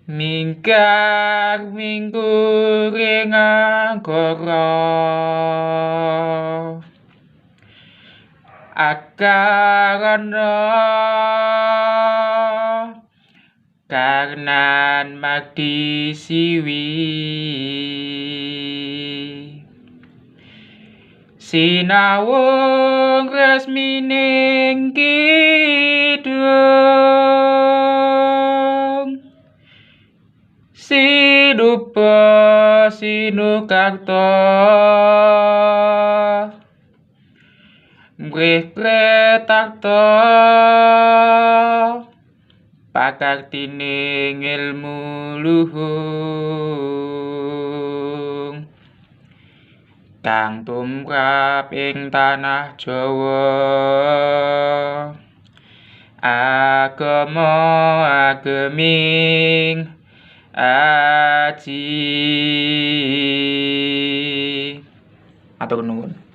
Mingkar mingguring angkara akarana karnan magdi siwi sinawung resmining kidung sidupa sinukarta mrih pretakta pakartining ilmu luhung kang tumrap ing tanah Jawa agama ageming aji. Atur nuwun.